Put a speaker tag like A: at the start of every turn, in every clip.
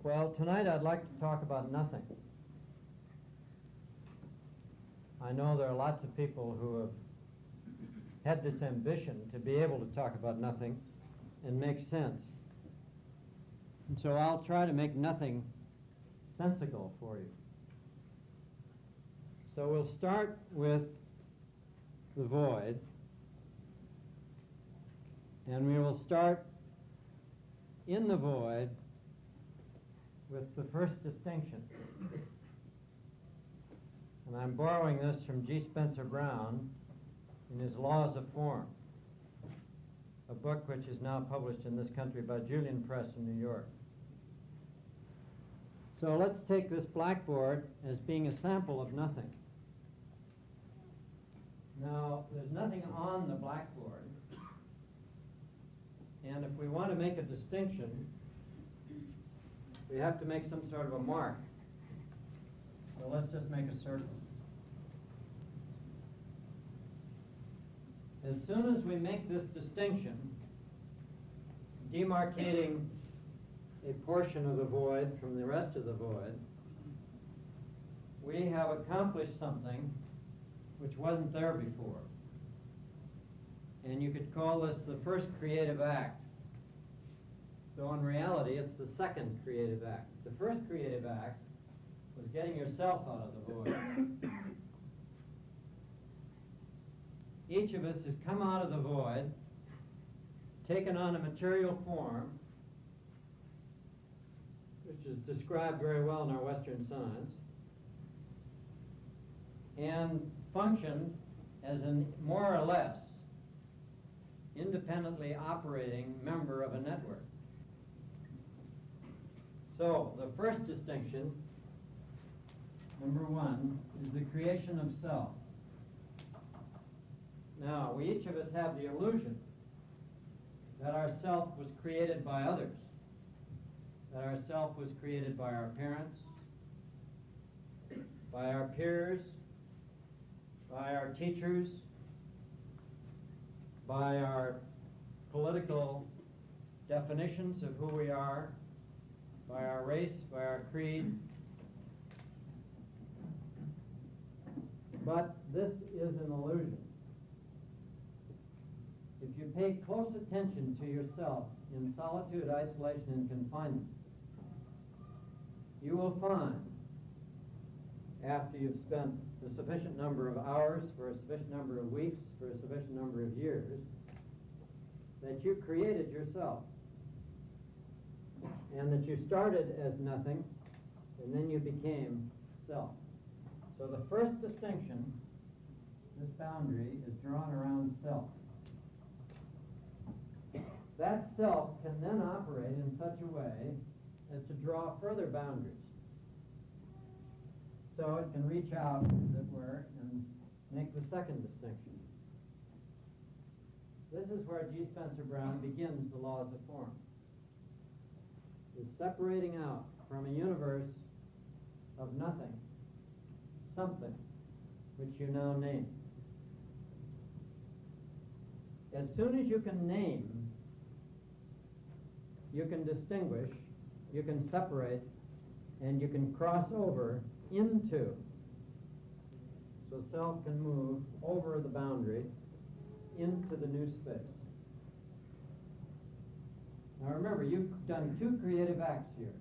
A: Well, tonight I'd like to talk about nothing. I know there are lots of people who have had this ambition to be able to talk about nothing and make sense. And so I'll try to make nothing sensical for you. So we'll start with the void, and we will start in the void with the first distinction. And I'm borrowing this from G. Spencer Brown in his Laws of Form, a book which is now published in this country by Julian Press in New York. So let's take this blackboard as being a sample of nothing. Now, there's nothing on the blackboard, and if we want to make a distinction, we have to make some sort of a mark. So let's just make a circle. As soon as we make this distinction, demarcating a portion of the void from the rest of the void, we have accomplished something which wasn't there before. And you could call this the first creative act, though in reality it's the second creative act. The first creative act was getting yourself out of the void. Each of us has come out of the void, taken on a material form, which is described very well in our Western science, and functioned as a more or less independently operating member of a network. So the first distinction, number one, is the creation of self. Now, we each of us have the illusion that our self was created by others, that our self was created by our parents, by our peers, by our teachers, by our political definitions of who we are, by our race, by our creed. But this is an illusion. If you pay close attention to yourself in solitude, isolation, and confinement, you will find, after you've spent a sufficient number of hours, for a sufficient number of weeks, for a sufficient number of years, that you created yourself. And that you started as nothing, and then you became self. So the first distinction, this boundary, is drawn around self. That self can then operate in such a way as to draw further boundaries. So it can reach out, as it were, and make the second distinction. This is where G. Spencer Brown begins the Laws of Form. Is separating out from a universe of nothing, something which you now name. As soon as you can name, you can distinguish, you can separate, and you can cross over into. So self can move over the boundary into the new space. Now remember, you've done two creative acts here.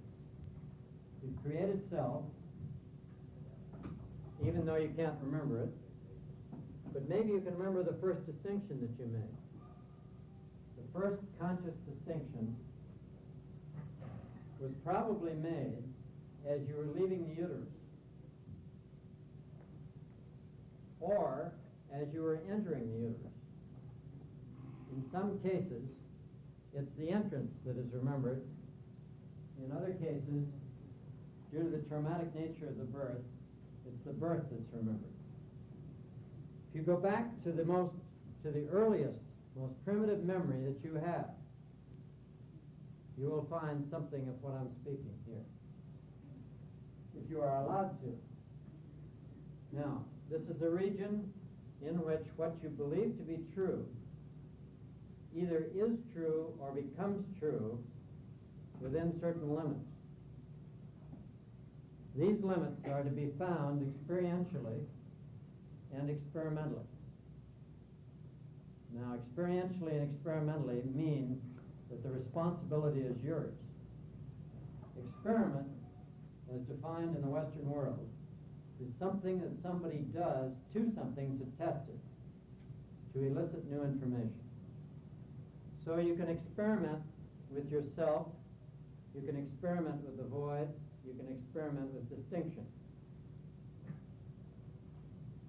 A: You've created self, even though you can't remember it, but maybe you can remember the first distinction that you made. The first conscious distinction was probably made as you were leaving the uterus, or as you were entering the uterus. In some cases, it's the entrance that is remembered. In other cases, due to the traumatic nature of the birth, it's the birth that's remembered. If you go back to the earliest, most primitive memory that you have, you will find something of what I'm speaking here, if you are allowed to. Now, this is a region in which what you believe to be true either is true or becomes true within certain limits. These limits are to be found experientially and experimentally. Now, experientially and experimentally mean that the responsibility is yours. Experiment, as defined in the Western world, is something that somebody does to something to test it, to elicit new information. So you can experiment with yourself, you can experiment with the void, you can experiment with distinction.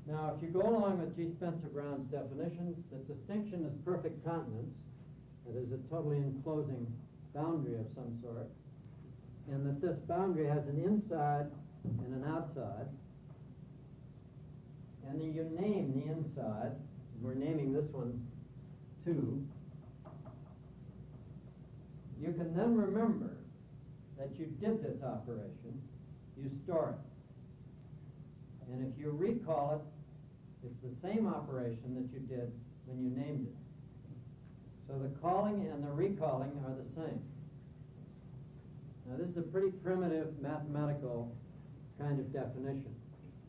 A: Now, if you go along with G. Spencer Brown's definitions, that distinction is perfect continence, that is a totally enclosing boundary of some sort, and that this boundary has an inside and an outside, and then you name the inside, we're naming this one 2, you can then remember that you did this operation, you store it. And if you recall it, it's the same operation that you did when you named it. So the calling and the recalling are the same. Now this is a pretty primitive mathematical kind of definition.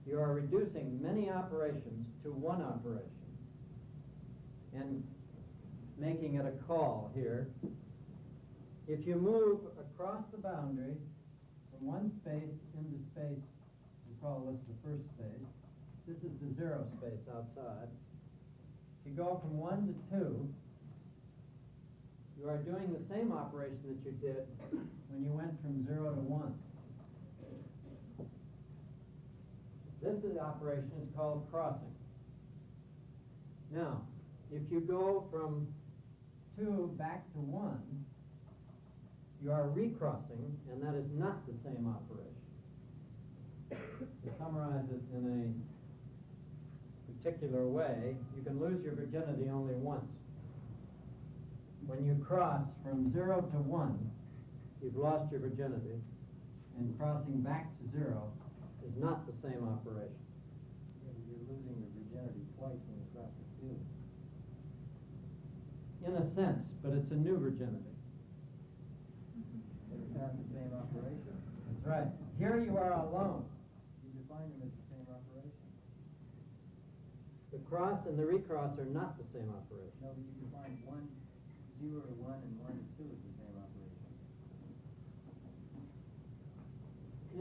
A: You are reducing many operations to one operation and making it a call here. If you move across the boundary from one space into space, we call this the first space. This is the 0 space outside. If you go from 1 to 2, you are doing the same operation that you did when you went from 0 to 1. This operation is called crossing. Now, if you go from 2 back to 1, you are recrossing, and that is not the same operation. To summarize it in a particular way, you can lose your virginity only once. When you cross from 0 to 1, you've lost your virginity, and crossing back to 0 is not the same operation.
B: You're losing your virginity twice when you cross the 2.
A: In a sense, but it's a new virginity.
B: But it's not the same operation.
A: That's right. Here you are alone.
B: You define them as the same operation.
A: The cross and the recross are not the same operation.
B: No, but you define 1, 0 to 1 and 1 to 2 as the same operation.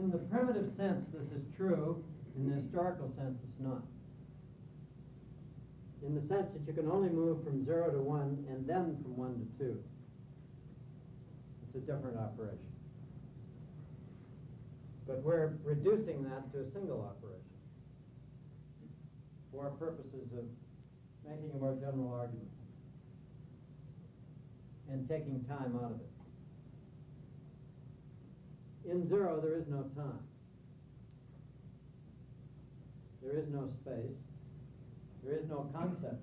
A: In the primitive sense, this is true. In the historical sense, it's not. In the sense that you can only move from 0 to 1 and then from 1 to 2. It's a different operation. But we're reducing that to a single operation for purposes of making a more general argument and taking time out of it. In 0, there is no time. There is no space. There is no concept.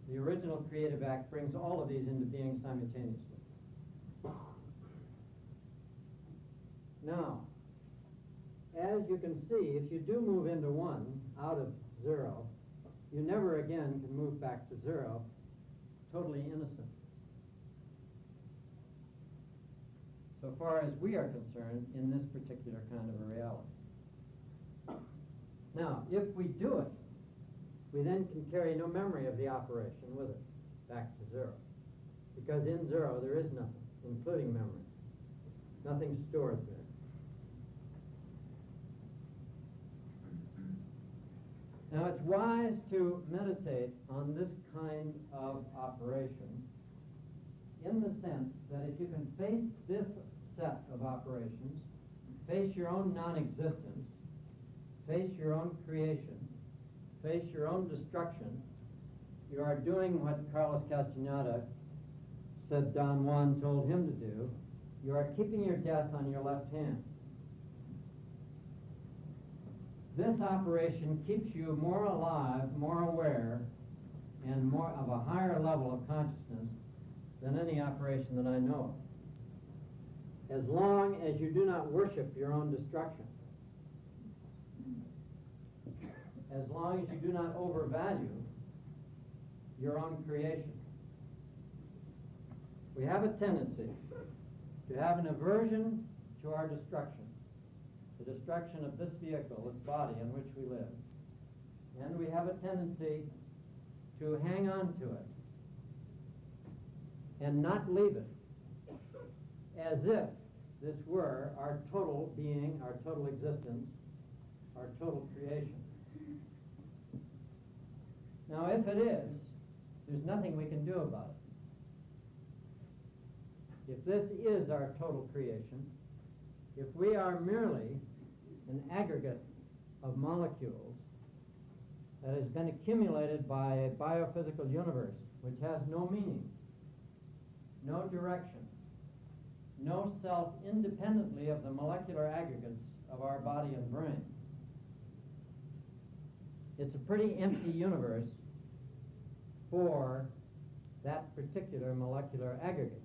A: The original creative act brings all of these into being simultaneously. Now, as you can see, if you do move into 1 out of 0, you never again can move back to 0, totally innocent. So far as we are concerned in this particular kind of a reality. Now, if we do it, we then can carry no memory of the operation with us back to 0. Because in 0 there is nothing, including memory. Nothing stored there. Now, it's wise to meditate on this kind of operation in the sense that if you can face this set of operations, face your own non-existence, face your own creation, face your own destruction, you are doing what Carlos Castaneda said Don Juan told him to do. You are keeping your death on your left hand. This operation keeps you more alive, more aware, and more of a higher level of consciousness than any operation that I know of. As long as you do not worship your own destruction. As long as you do not overvalue your own creation. We have a tendency to have an aversion to our destruction the destruction of this vehicle, this body in which we live. And we have a tendency to hang on to it and not leave it, as if this were our total being, our total existence, our total creation. Now, if it is, there's nothing we can do about it. If this is our total creation, if we are merely an aggregate of molecules that has been accumulated by a biophysical universe which has no meaning, no direction, no self independently of the molecular aggregates of our body and brain, it's a pretty empty universe for that particular molecular aggregate.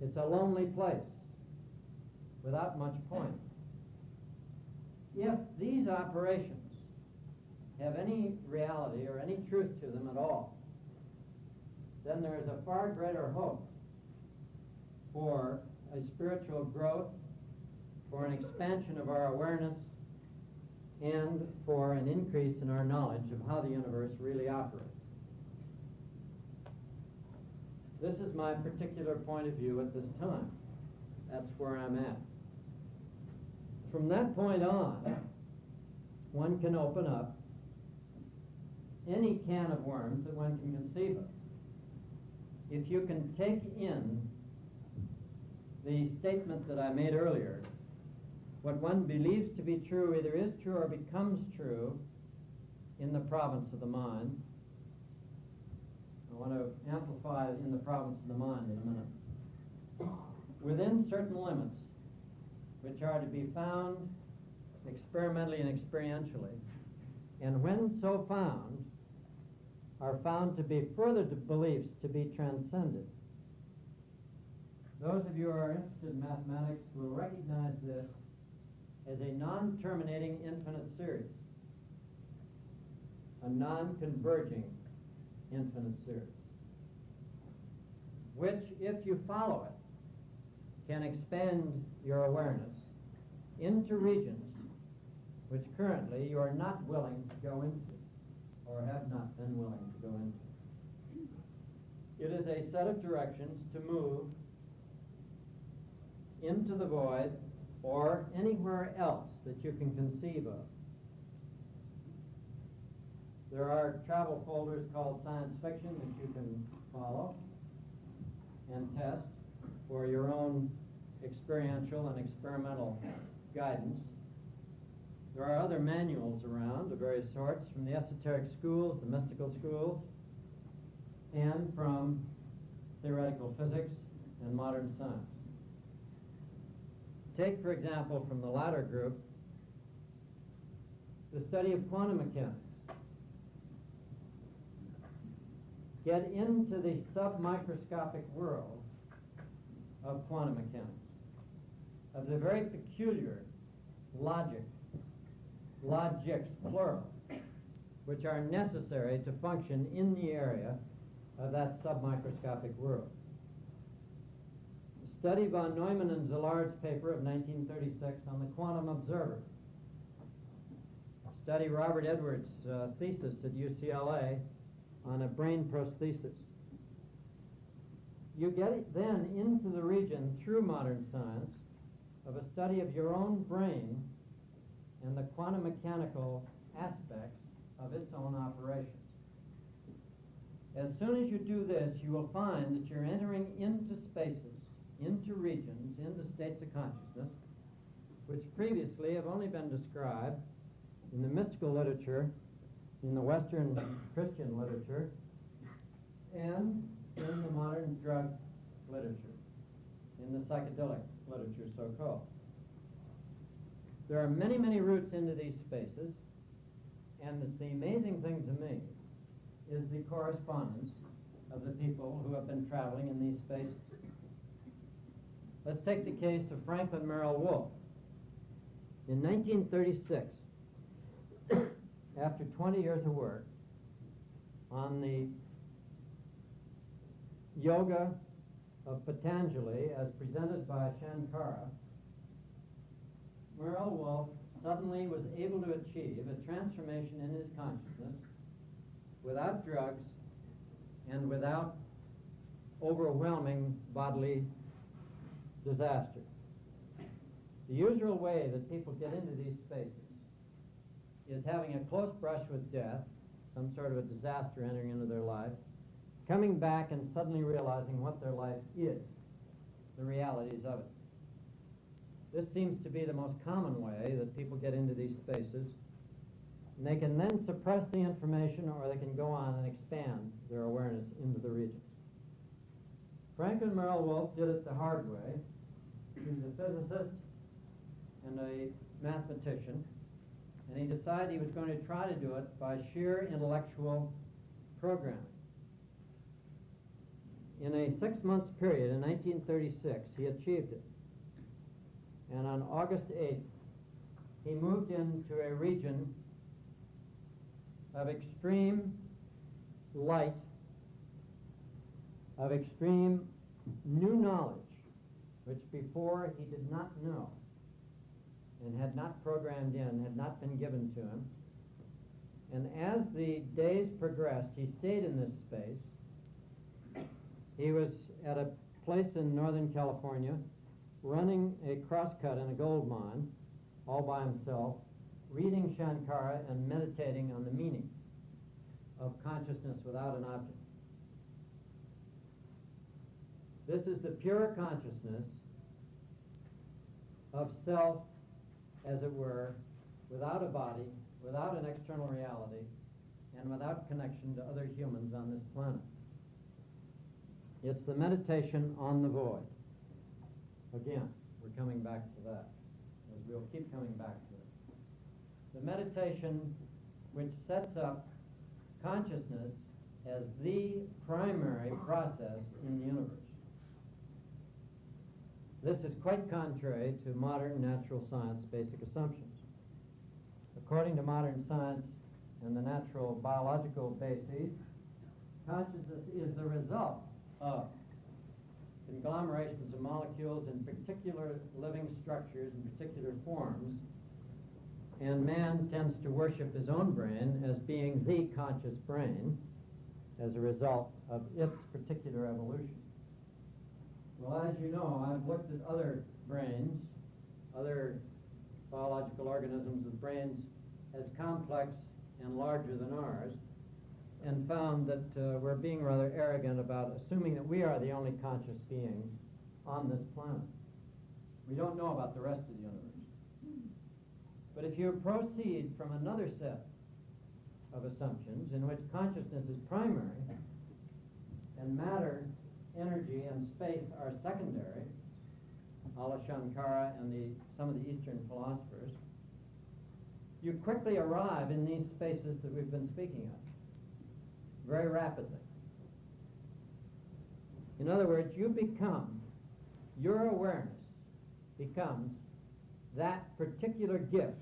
A: It's a lonely place without much point. If these operations have any reality or any truth to them at all, then there is a far greater hope for a spiritual growth, for an expansion of our awareness, and for an increase in our knowledge of how the universe really operates. This is my particular point of view at this time. That's where I'm at. From that point on, one can open up any can of worms that one can conceive of. If you can take in the statement that I made earlier, what one believes to be true either is true or becomes true in the province of the mind. I want to amplify in the province of the mind in a minute. Within certain limits, which are to be found experimentally and experientially, and when so found, are found to be further beliefs to be transcended. Those of you who are interested in mathematics will recognize this as a non-terminating infinite series, a non-converging infinite series, which, if you follow it, can expand your awareness into regions which currently you are not willing to go into, or have not been willing to go into. It is a set of directions to move into the void or anywhere else that you can conceive of. There are travel folders called science fiction that you can follow and test for your own experiential and experimental guidance. There are other manuals around of various sorts from the esoteric schools, the mystical schools, and from theoretical physics and modern science. Take, for example, from the latter group, the study of quantum mechanics. Get into the submicroscopic world of quantum mechanics, of the very peculiar logics, plural, which are necessary to function in the area of that submicroscopic world. Study von Neumann and Szilard's paper of 1936 on the quantum observer. Study Robert Edwards' thesis at UCLA on a brain prosthesis. You get it then into the region through modern science of a study of your own brain and the quantum mechanical aspects of its own operations. As soon as you do this, you will find that you're entering into spaces, into regions, into states of consciousness, which previously have only been described in the mystical literature, in the Western Christian literature, and in the modern drug literature, in the psychedelic literature, so-called. There are many, many routes into these spaces, and the amazing thing to me is the correspondence of the people who have been traveling in these spaces. Let's take the case of Franklin Merrill-Wolfe. In 1936, after 20 years of work on the yoga of Patanjali as presented by Shankara, Merrill-Wolfe suddenly was able to achieve a transformation in his consciousness without drugs and without overwhelming bodily disaster. The usual way that people get into these spaces is having a close brush with death, some sort of a disaster entering into their life, coming back and suddenly realizing what their life is, the realities of it. This seems to be the most common way that people get into these spaces. And they can then suppress the information, or they can go on and expand their awareness into the regions. Franklin Merrill-Wolfe did it the hard way. He was a physicist and a mathematician, and he decided he was going to try to do it by sheer intellectual programming. In a 6-month period in 1936, he achieved it. And on August 8th, he moved into a region of extreme light, of extreme new knowledge, which before he did not know and had not programmed in, had not been given to him. And as the days progressed, he stayed in this space. He was at a place in Northern California running a crosscut in a gold mine all by himself, reading Shankara and meditating on the meaning of consciousness without an object. This is the pure consciousness of self, as it were, without a body, without an external reality, and without connection to other humans on this planet. It's the meditation on the void. Again, we're coming back to that, as we'll keep coming back to it. The meditation which sets up consciousness as the primary process in the universe. This is quite contrary to modern natural science basic assumptions. According to modern science and the natural biological bases, consciousness is the result of conglomerations of molecules in particular living structures in particular forms, and man tends to worship his own brain as being the conscious brain as a result of its particular evolution. Well, as you know, I've looked at other brains, other biological organisms with brains as complex and larger than ours, and found that we're being rather arrogant about assuming that we are the only conscious beings on this planet. We don't know about the rest of the universe. But if you proceed from another set of assumptions in which consciousness is primary and matter, energy, and space are secondary, a la Shankara and some of the Eastern philosophers, you quickly arrive in these spaces that we've been speaking of very rapidly. In other words, your awareness becomes that particular gift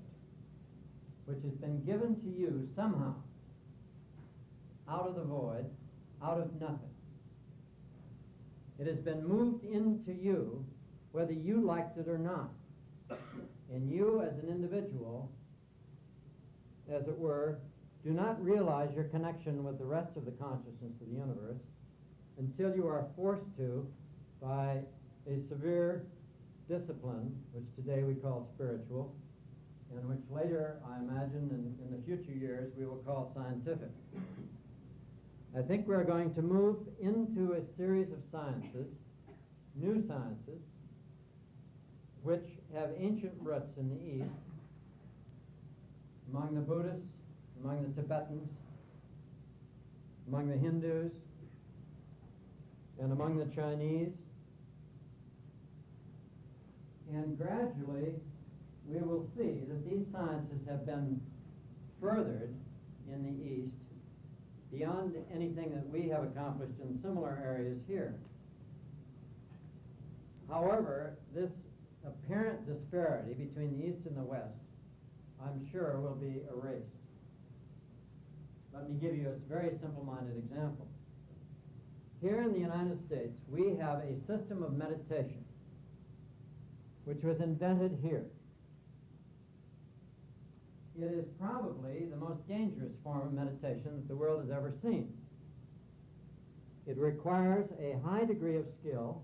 A: which has been given to you somehow out of the void, out of nothing. It has been moved into you whether you liked it or not. And you as an individual, as it were, do not realize your connection with the rest of the consciousness of the universe until you are forced to by a severe discipline, which today we call spiritual, and which later, I imagine, in the future years, we will call scientific. I think we're going to move into a series of sciences, new sciences, which have ancient roots in the East, among the Buddhists, among the Tibetans, among the Hindus, and among the Chinese. And gradually, we will see that these sciences have been furthered in the East beyond anything that we have accomplished in similar areas here. However, this apparent disparity between the East and the West, I'm sure, will be erased. Let me give you a very simple-minded example. Here in the United States, we have a system of meditation which was invented here. it is probably the most dangerous form of meditation that the world has ever seen. It requires a high degree of skill.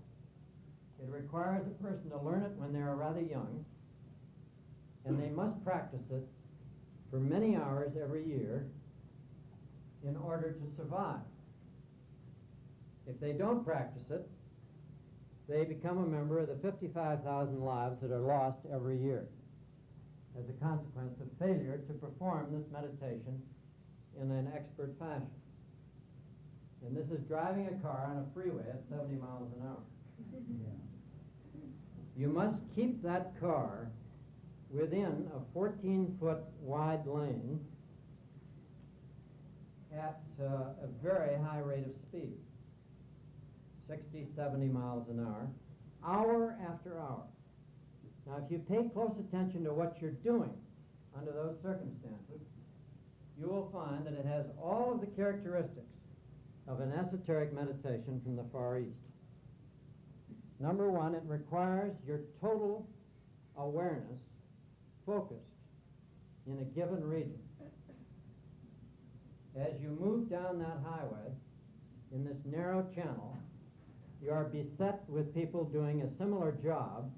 A: It requires a person to learn it when they are rather young, and they must practice it for many hours every year in order to survive. If they don't practice it, they become a member of the 55,000 lives that are lost every year as a consequence of failure to perform this meditation in an expert fashion. And this is driving a car on a freeway at 70 miles an hour. You must keep that car within a 14-foot wide lane at a very high rate of speed, 60, 70 miles an hour after hour. Now, if you pay close attention to what you're doing under those circumstances, you will find that it has all of the characteristics of an esoteric meditation from the Far East. Number one, it requires your total awareness focused in a given region. As you move down that highway in this narrow channel, you are beset with people doing a similar job,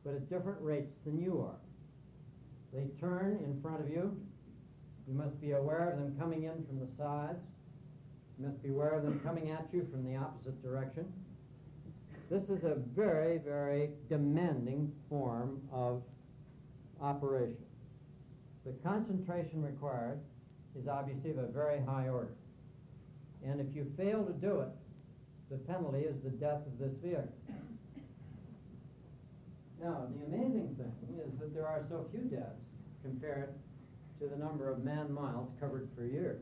A: but at different rates than you are. They turn in front of you. You must be aware of them coming in from the sides. You must be aware of them coming at you from the opposite direction. This is a very, very demanding form of operation. The concentration required is obviously of a very high order. And if you fail to do it, the penalty is the death of this vehicle. Now, the amazing thing is that there are so few deaths compared to the number of man-miles covered per year.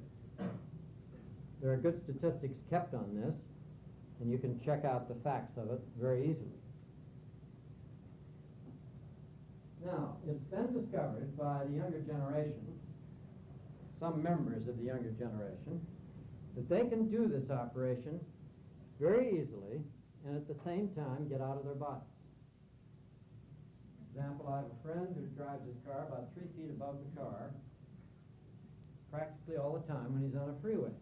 A: There are good statistics kept on this, and you can check out the facts of it very easily. Now, it's been discovered by the younger generation, some members of the younger generation, that they can do this operation very easily and at the same time get out of their bodies. For example, I have a friend who drives his car about 3 feet above the car practically all the time when he's on a freeway,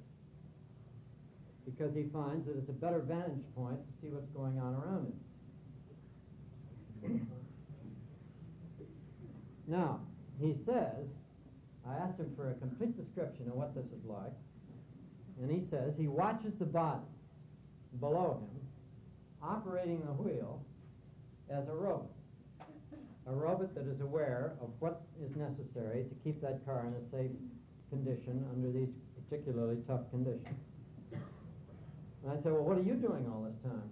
A: because he finds that it's a better vantage point to see what's going on around him. Now, he says, I asked him for a complete description of what this is like, and he says he watches the body below him operating the wheel as a robot that is aware of what is necessary to keep that car in a safe condition under these particularly tough conditions. And I said, well, what are you doing all this time?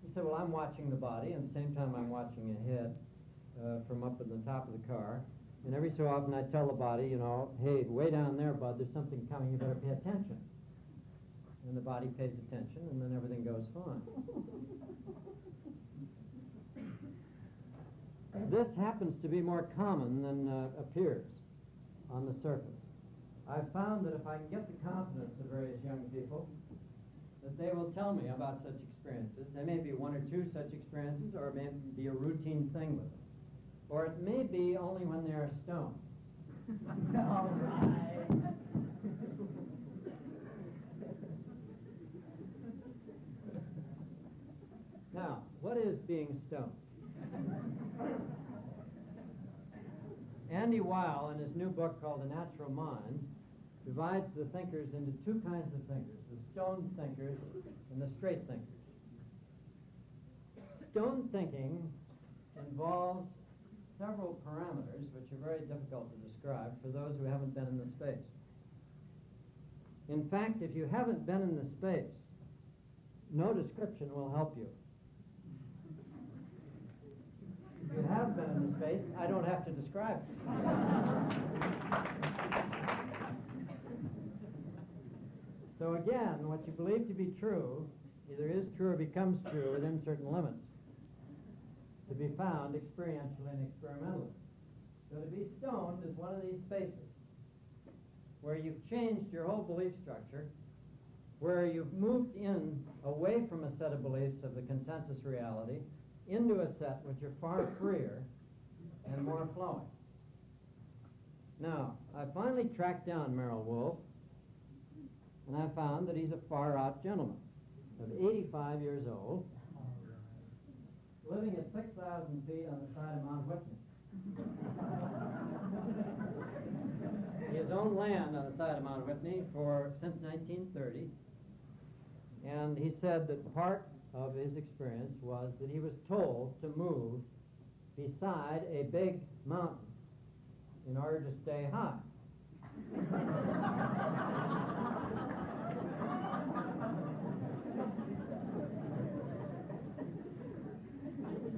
A: He said, well, I'm watching the body, and at the same time I'm watching ahead from up at the top of the car. And every so often I tell the body, you know, hey, way down there, bud, there's something coming, you better pay attention. And the body pays attention, and then everything goes fine. This happens to be more common than appears on the surface. I've found that if I can get the confidence of various young people, that they will tell me about such experiences. There may be one or two such experiences, or it may be a routine thing with them. Or it may be only when they are stoned.
B: All right.
A: Now, what is being stoned? Andy Weil, in his new book called The Natural Mind, divides the thinkers into two kinds of thinkers, the stoned thinkers and the straight thinkers. Stoned thinking involves several parameters which are very difficult to describe for those who haven't been in the space. In fact, if you haven't been in the space, no description will help you. If you have been in the space, I don't have to describe it. So again, what you believe to be true either is true or becomes true within certain limits, to be found experientially and experimentally. So to be stoned is one of these spaces where you've changed your whole belief structure, where you've moved in away from a set of beliefs of the consensus reality into a set which are far freer and more flowing. Now, I finally tracked down Merrill-Wolfe, and I found that he's a far-out gentleman of 85 years old, living at 6,000 feet on the side of Mount Whitney. He has owned land on the side of Mount Whitney since 1930, and he said that part of his experience was that he was told to move beside a big mountain in order to stay high.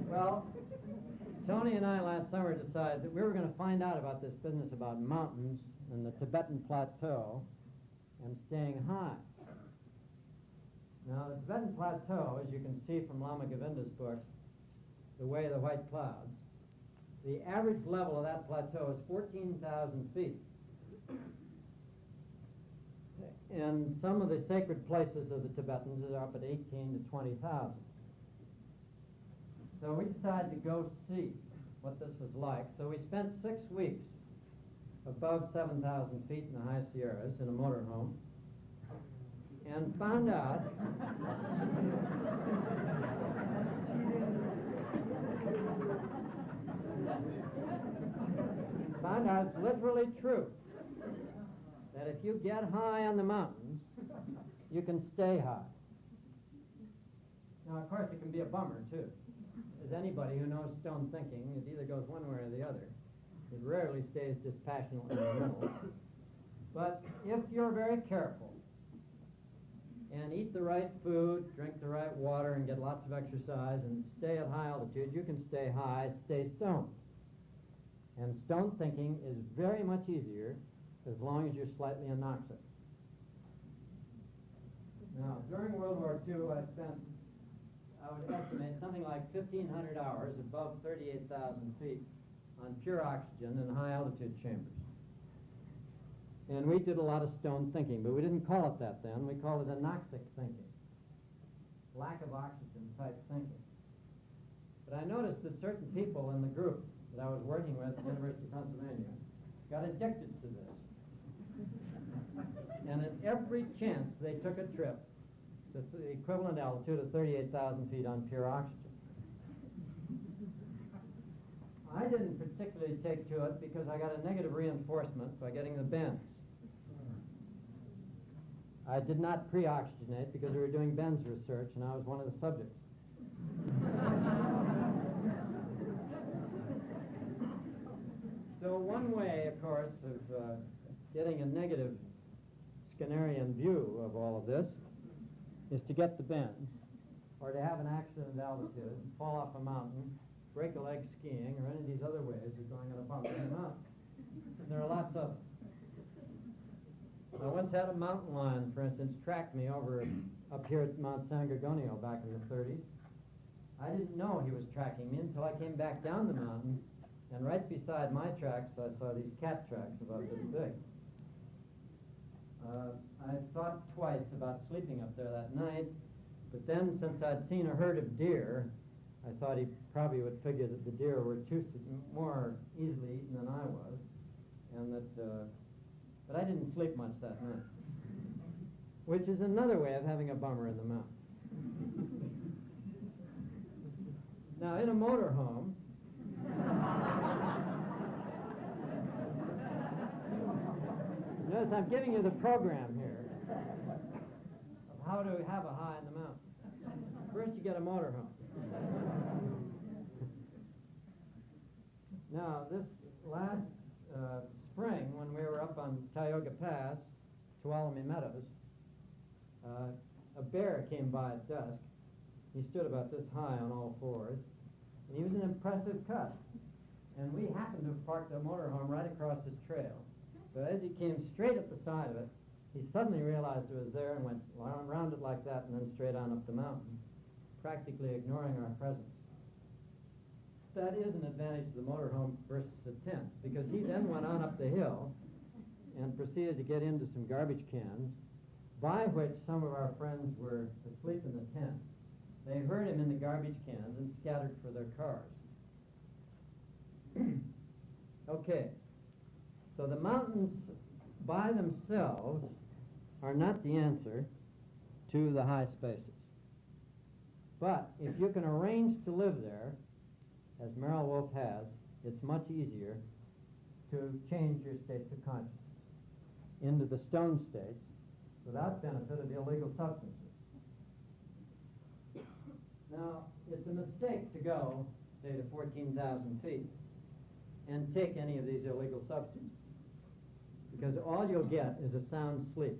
A: Well, Tony and I last summer decided that we were going to find out about this business about mountains and the Tibetan Plateau and staying high. Now, the Tibetan Plateau, as you can see from Lama Govinda's book, The Way of the White Clouds, the average level of that plateau is 14,000 feet. And some of the sacred places of the Tibetans are up at 18 to 20,000. So we decided to go see what this was like. So we spent 6 weeks above 7,000 feet in the high Sierras in a motorhome and found out it's literally true that if you get high on the mountains, you can stay high. Now, of course, it can be a bummer, too. As anybody who knows stone thinking, it either goes one way or the other. It rarely stays dispassionately in the middle. But if you're very careful and eat the right food, drink the right water, and get lots of exercise, and stay at high altitude, you can stay high, stay stoned. And stone thinking is very much easier as long as you're slightly anoxic. Now, during World War II, I would estimate something like 1,500 hours above 38,000 feet on pure oxygen in high-altitude chambers. And we did a lot of stone thinking, but we didn't call it that then. We called it anoxic thinking, lack of oxygen type thinking. But I noticed that certain people in the group that I was working with at the University of Pennsylvania got addicted to this. And at every chance they took a trip to the equivalent altitude of 38,000 feet on pure oxygen. I didn't particularly take to it because I got a negative reinforcement by getting the bends. I did not pre-oxygenate because we were doing bends research and I was one of the subjects. So one way, of course, of getting a negative Skinnerian view of all of this is to get the bends, or to have an accident at altitude, fall off a mountain, break a leg skiing, or any of these other ways of going on a bump in the mountain. And there are lots of them. I once had a mountain lion, for instance, track me over up here at Mount San Gorgonio back in the 30s. I didn't know he was tracking me until I came back down the mountain, and right beside my tracks I saw these cat tracks about this big. I thought twice about sleeping up there that night, but then since I'd seen a herd of deer, I thought he probably would figure that the deer were more easily eaten than I was, and but I didn't sleep much that night, which is another way of having a bummer in the mountain. Now, in a motorhome, notice I'm giving you the program here of how to have a high in the mountain. First, you get a motorhome. Now, this last spring, when we were up on Tioga Pass, Tuolumne Meadows, a bear came by at dusk. He stood about this high on all fours, and he was an impressive cut. And we happened to have parked a motorhome right across his trail. So as he came straight up the side of it, he suddenly realized it was there and went around it like that and then straight on up the mountain, practically ignoring our presence. That is an advantage of the motorhome versus a tent, because he then went on up the hill and proceeded to get into some garbage cans, by which some of our friends were asleep in the tent. They heard him in the garbage cans and scattered for their cars. Okay, So the mountains by themselves are not the answer to the high spaces. But if you can arrange to live there, as Merrill-Wolfe has, it's much easier to change your states of consciousness into the stone states without benefit of illegal substances. Now, it's a mistake to go, say, to 14,000 feet and take any of these illegal substances, because all you'll get is a sound sleep.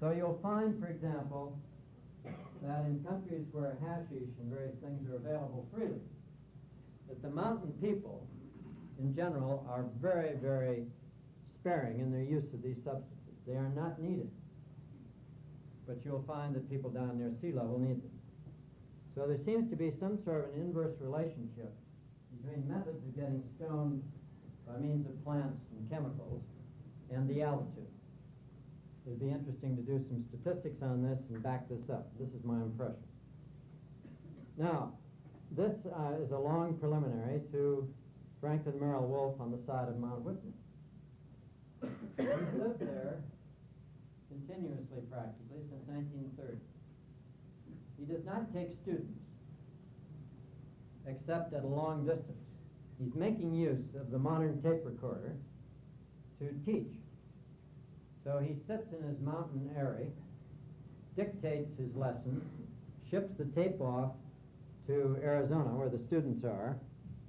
A: So you'll find, for example, that in countries where hashish and various things are available freely, that the mountain people, in general, are very, very sparing in their use of these substances. They are not needed. But you'll find that people down near sea level need them. So there seems to be some sort of an inverse relationship between methods of getting stoned by means of plants and chemicals and the altitude. It'd be interesting to do some statistics on this and back this up. This is my impression. Now, this is a long preliminary to Franklin Merrill-Wolfe on the side of Mount Whitman. He's lived there continuously, practically, since 1930. He does not take students, except at a long distance. He's making use of the modern tape recorder to teach. So he sits in his mountain eyrie, dictates his lessons, ships the tape off to Arizona, where the students are,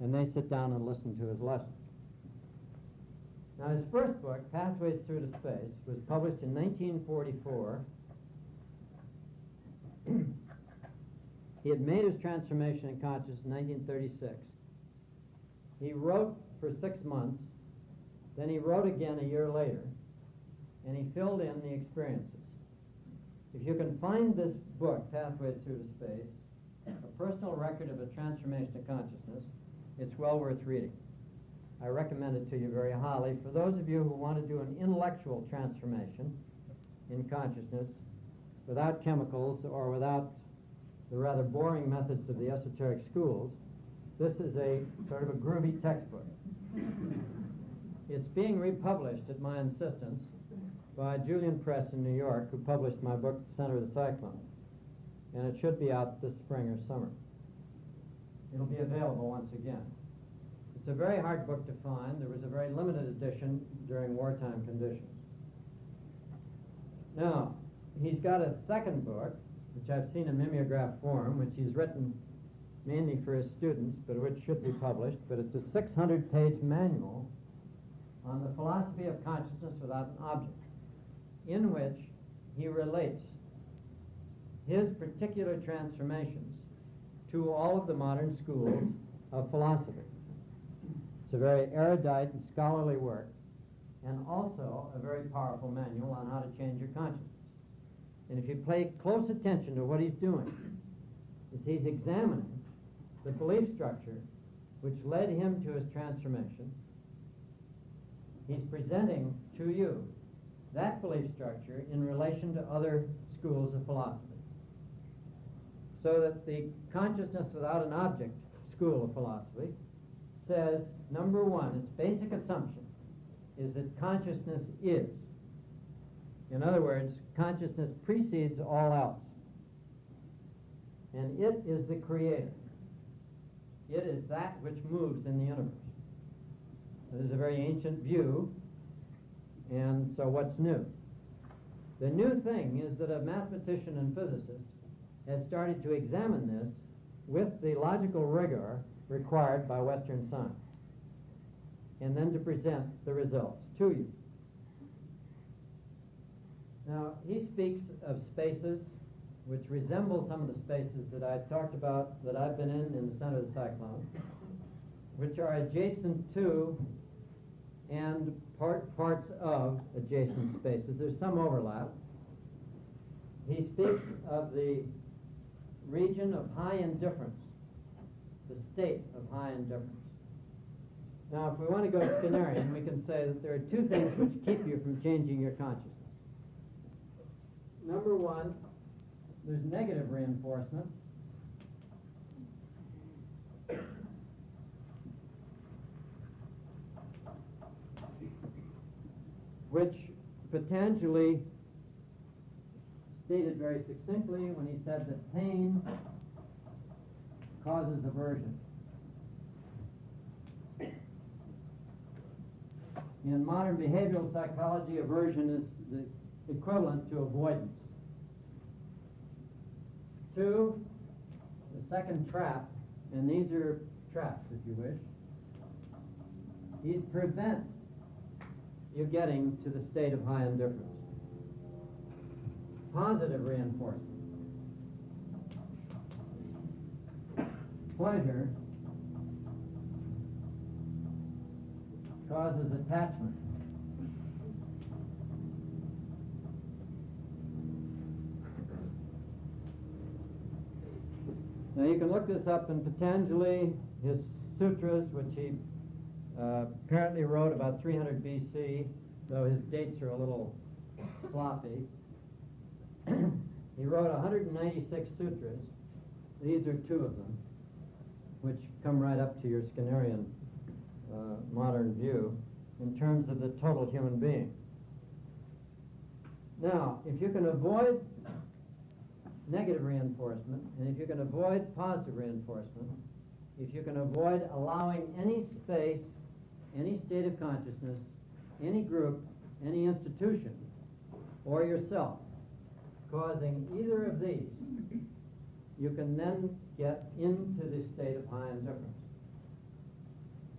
A: and they sit down and listen to his lessons. Now, his first book, Pathways Through to Space, was published in 1944. He had made his transformation in consciousness in 1936. He wrote for 6 months, then he wrote again a year later, and he filled in the experiences. If you can find this book, Pathways Through to Space, a personal record of a transformation of consciousness, it's well worth reading. I recommend it to you very highly. For those of you who want to do an intellectual transformation in consciousness without chemicals or without the rather boring methods of the esoteric schools, this is a sort of a groovy textbook. It's being republished at my insistence by Julian Press in New York, who published my book, Center of the Cyclone. And it should be out this spring or summer. It'll be available once again. It's a very hard book to find. There was a very limited edition during wartime conditions. Now, he's got a second book, which I've seen in mimeograph form, which he's written mainly for his students, but which should be published. But it's a 600-page manual on the philosophy of consciousness without an object, in which he relates his particular transformations to all of the modern schools of philosophy. It's a very erudite and scholarly work, and also a very powerful manual on how to change your consciousness. And if you pay close attention to what he's doing, is he's examining the belief structure which led him to his transformation. He's presenting to you that belief structure in relation to other schools of philosophy. So that the consciousness without an object school of philosophy says, number one, its basic assumption is that consciousness is. In other words, consciousness precedes all else. And it is the creator. It is that which moves in the universe. This is a very ancient view, and so what's new? The new thing is that a mathematician and physicist has started to examine this with the logical rigor required by Western science, and then to present the results to you. Now, he speaks of spaces which resemble some of the spaces that I've talked about, that I've been in the center of the cyclone, which are adjacent to and parts of adjacent spaces. There's some overlap. He speaks of the region of high indifference, the state of high indifference. Now, if we want to go Skinnerian, we can say that there are two things which keep you from changing your consciousness. Number one, there's negative reinforcement. which Patanjali stated very succinctly when he said that pain causes aversion. In modern behavioral psychology, aversion is the equivalent to avoidance. 2, the second trap, and these are traps if you wish, these prevent you getting to the state of high indifference. Positive reinforcement. Pleasure causes attachment. Now you can look this up in Patanjali, his sutras, which he apparently wrote about 300 BC, though his dates are a little sloppy. He wrote 196 sutras. These are 2 of them, which come right up to your Skinnerian modern view in terms of the total human being. Now, if you can avoid negative reinforcement, and if you can avoid positive reinforcement, if you can avoid allowing any space, any state of consciousness, any group, any institution, or yourself, causing either of these, you can then get into the state of high indifference,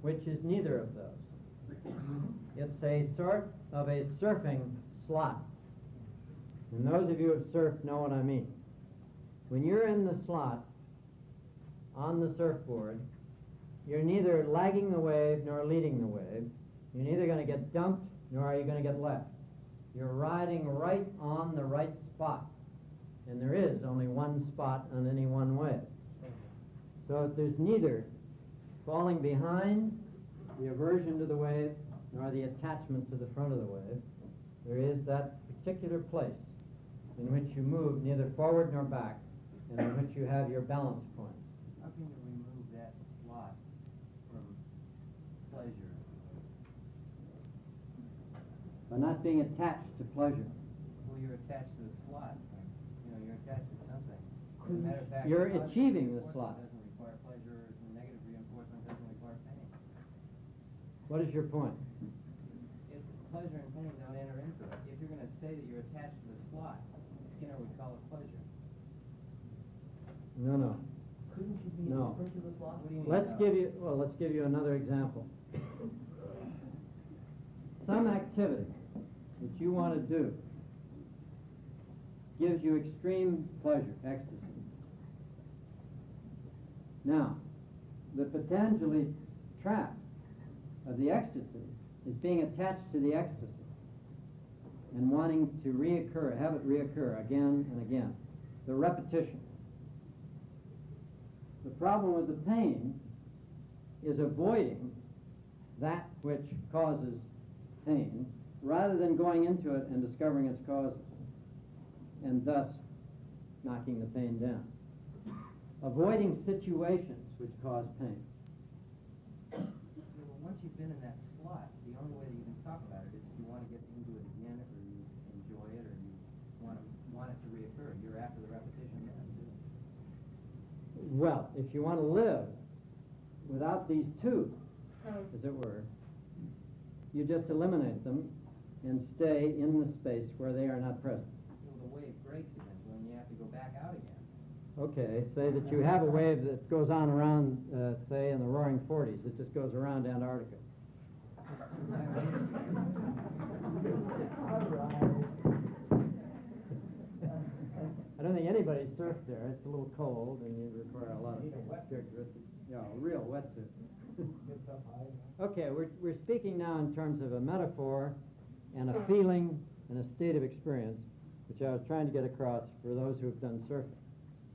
A: which is neither of those. It's a sort of a surfing slot. And those of you who have surfed know what I mean. When you're in the slot on the surfboard, you're neither lagging the wave nor leading the wave. You're neither going to get dumped nor are you going to get left. You're riding right on the right spot. And there is only one spot on any one wave. So there's neither falling behind, the aversion to the wave, nor the attachment to the front of the wave. There is that particular place in which you move neither forward nor back, and in which you have your balance point.
B: How can you remove that slot from pleasure?
A: By not being attached to pleasure.
B: Well, you're attached to the slot. You're attached to something. As a matter of fact,
A: You're
B: positive
A: achieving the
B: reinforcement
A: slot.
B: Doesn't require pleasure. Negative reinforcement doesn't require pain.
A: What is your point?
B: If pleasure and pain don't enter into it, if you're going to say that you're attached to the slot, Skinner would call it pleasure.
A: No.
C: Couldn't you be
A: No.
C: indifferent to the slot?
B: What do you mean?
A: Let's give you another example. Some activity that you want to do gives you extreme pleasure, ecstasy. Now, the Patanjali trap of the ecstasy is being attached to the ecstasy and wanting to have it reoccur again and again. The repetition. The problem with the pain is avoiding that which causes pain rather than going into it and discovering its causes and thus knocking the pain down. Avoiding situations which cause pain.
B: Well, once you've been in that slot, the only way that you can talk about it is if you want to get into it again, or you enjoy it, or you want it to reoccur. You're after the repetition then, too.
A: Well, if you want to live without these two, as it were, you just eliminate them and stay in the space where they are not present.
B: The wave breaks eventually, and you have to go back out again.
A: Okay, say that you have a wave that goes on around, say, in the roaring 40s. It just goes around Antarctica. I don't think anybody surfed there. It's a little cold, and you require a lot of characteristics. Yeah, a real wetsuit. Okay, we're speaking now in terms of a metaphor and a feeling and a state of experience, which I was trying to get across for those who have done surfing.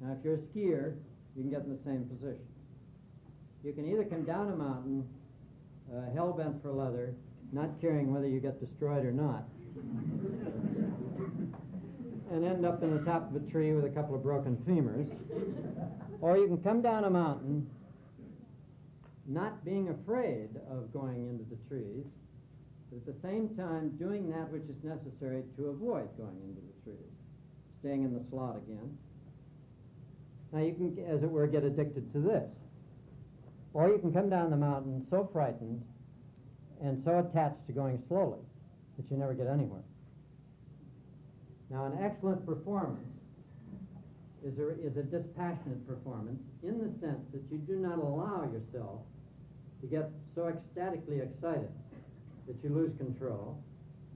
A: Now, if you're a skier, you can get in the same position. You can either come down a mountain, hell-bent for leather, not caring whether you get destroyed or not, and end up in the top of a tree with a couple of broken femurs, or you can come down a mountain not being afraid of going into the trees, but at the same time doing that which is necessary to avoid going into the trees, staying in the slot again. Now you can, as it were, get addicted to this. Or you can come down the mountain so frightened and so attached to going slowly that you never get anywhere. Now an excellent performance is a dispassionate performance in the sense that you do not allow yourself to get so ecstatically excited that you lose control,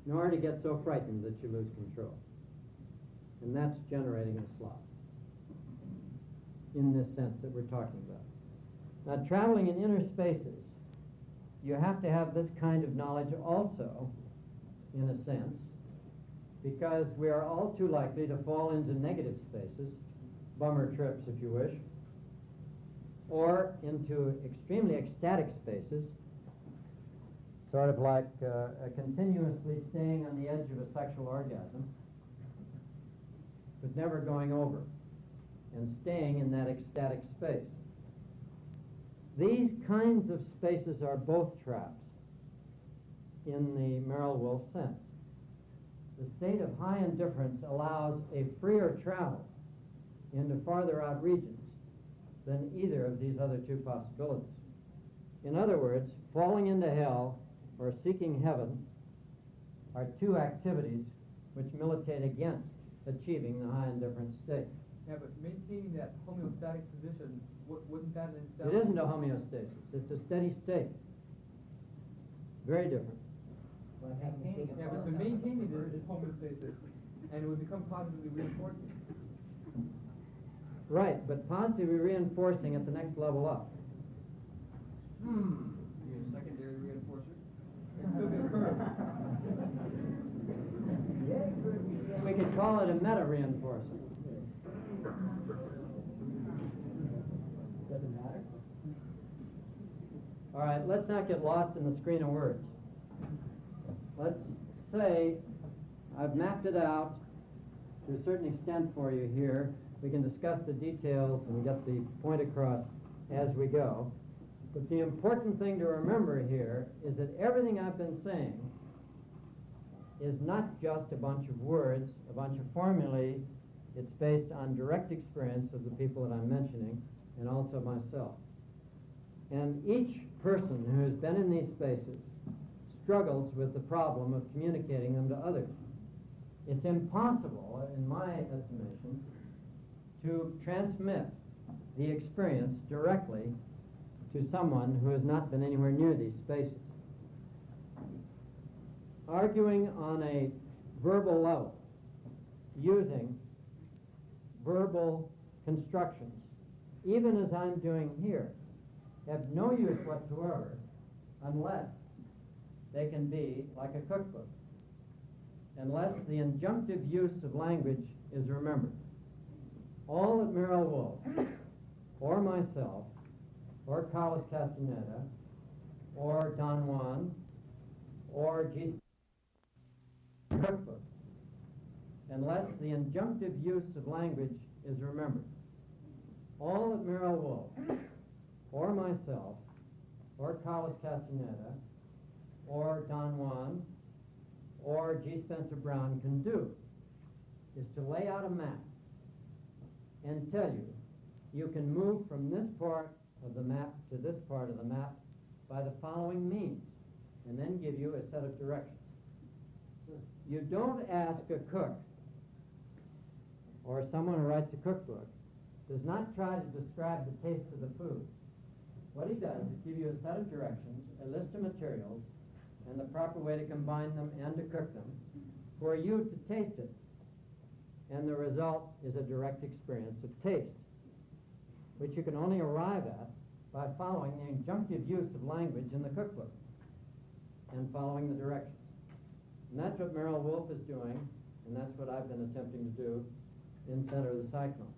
A: nor to get so frightened that you lose control. And that's generating a slot in this sense that we're talking about. Now, traveling in inner spaces, you have to have this kind of knowledge also, in a sense, because we are all too likely to fall into negative spaces, bummer trips if you wish, or into extremely ecstatic spaces, sort of like continuously staying on the edge of a sexual orgasm, but never going over, and staying in that ecstatic space. These kinds of spaces are both traps in the Merrill-Wolfe sense. The state of high indifference allows a freer travel into farther out regions than either of these other two possibilities. In other words, falling into hell or seeking heaven are two activities which militate against achieving the high indifference state.
C: Yeah, but maintaining that homeostatic position, wouldn't that in itself...
A: It isn't a homeostasis. It's a steady state. Very different.
C: Yeah, but the maintaining it is homeostasis, and it would become positively reinforcing.
A: Right, but positively reinforcing at the next level up.
C: You're a secondary reinforcer. It's still going to occur.
A: We could call it a meta-reinforcer.
B: Doesn't matter.
A: All right, let's not get lost in the screen of words. Let's say I've mapped it out to a certain extent for you here. We can discuss the details and get the point across as we go. But the important thing to remember here is that everything I've been saying is not just a bunch of words, a bunch of formulae. It's based on direct experience of the people that I'm mentioning and also myself. And each person who has been in these spaces struggles with the problem of communicating them to others. It's impossible, in my estimation, to transmit the experience directly to someone who has not been anywhere near these spaces. Arguing on a verbal level, using verbal constructions, even as I'm doing here, have no use whatsoever unless they can be like a cookbook, unless the injunctive use of language is remembered. All that Merrill-Wolfe, or myself, or Carlos Castaneda, or Don Juan, or G. cookbook, unless the injunctive use of language is remembered. All that Merrill-Wolfe, or myself, or Carlos Castaneda, or Don Juan, or G. Spencer Brown can do is to lay out a map and tell you, you can move from this part of the map to this part of the map by the following means, and then give you a set of directions. You don't ask a cook, or someone who writes a cookbook, does not try to describe the taste of the food. What he does is give you a set of directions, a list of materials, and the proper way to combine them and to cook them, for you to taste it. And the result is a direct experience of taste, which you can only arrive at by following the injunctive use of language in the cookbook and following the directions. And that's what Merrill-Wolfe is doing, and that's what I've been attempting to do in Center of the Cyclone.